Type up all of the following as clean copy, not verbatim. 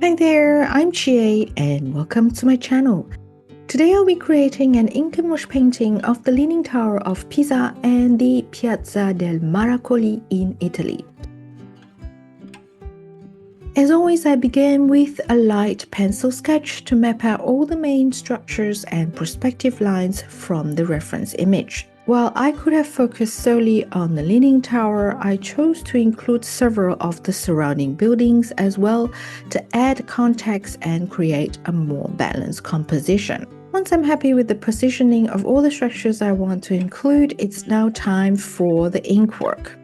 Hi there, I'm Chie and welcome to my channel. Today I'll be creating an ink and wash painting of the Leaning Tower of Pisa and the Piazza del Miracoli in Italy. As always, I began with a light pencil sketch to map out all the main structures and perspective lines from the reference image. While I could have focused solely on the Leaning Tower, I chose to include several of the surrounding buildings as well to add context and create a more balanced composition. Once I'm happy with the positioning of all the structures I want to include, it's now time for the ink work.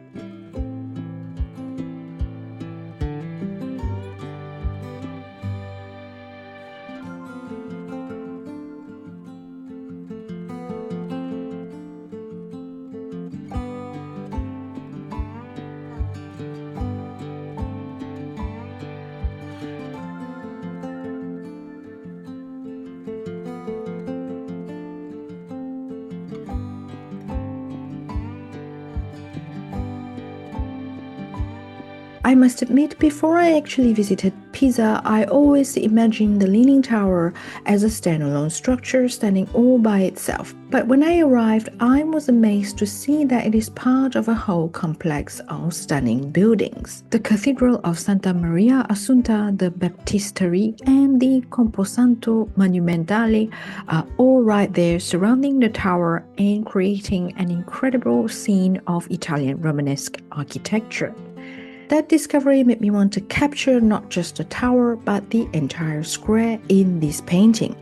I must admit, before I actually visited Pisa, I always imagined the Leaning Tower as a standalone structure standing all by itself. But when I arrived, I was amazed to see that it is part of a whole complex of stunning buildings. The Cathedral of Santa Maria Assunta, the Baptistery, and the Camposanto Monumentale are all right there surrounding the tower and creating an incredible scene of Italian Romanesque architecture. That discovery made me want to capture not just the tower, but the entire square in this painting.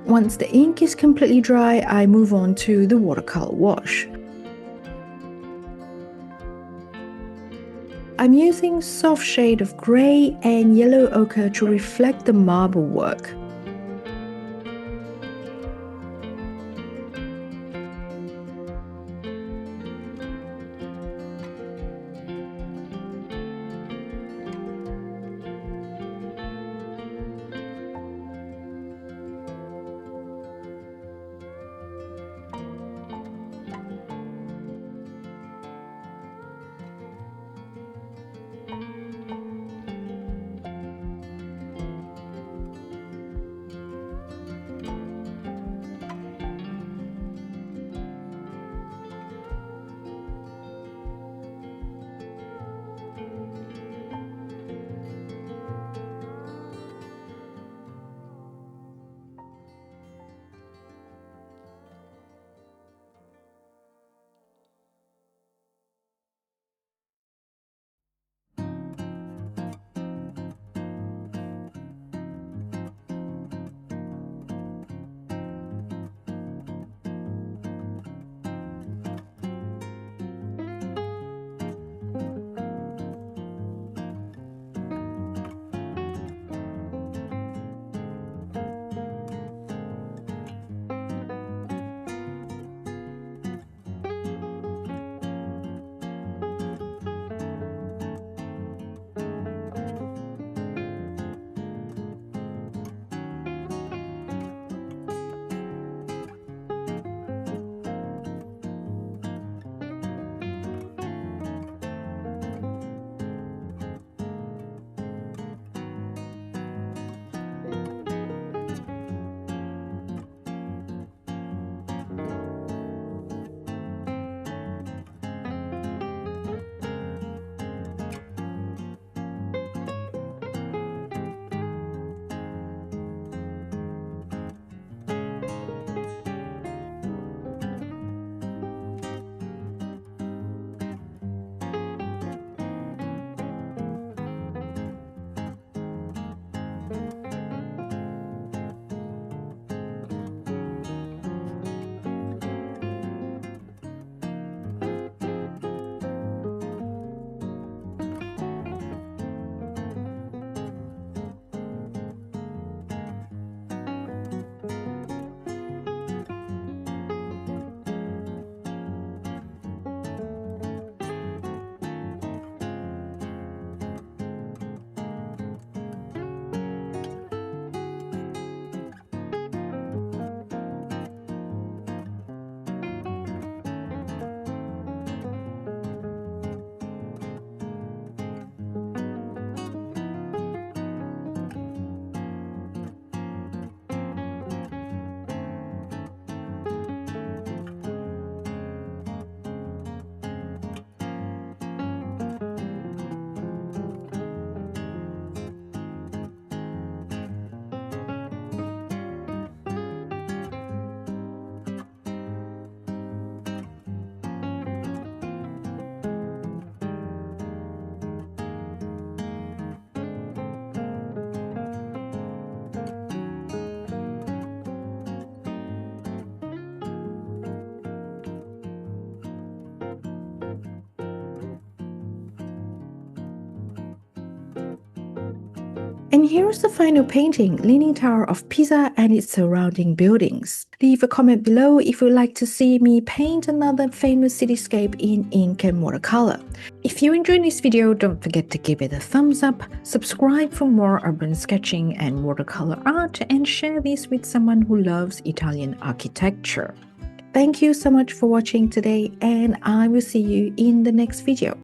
Once the ink is completely dry, I move on to the watercolor wash. I'm using soft shade of grey and yellow ochre to reflect the marble work. And here's the final painting, Leaning Tower of Pisa and its surrounding buildings. Leave a comment below if you'd like to see me paint another famous cityscape in ink and watercolor. If you enjoyed this video, don't forget to give it a thumbs up, subscribe for more urban sketching and watercolor art, and share this with someone who loves Italian architecture. Thank you so much for watching today, and I will see you in the next video.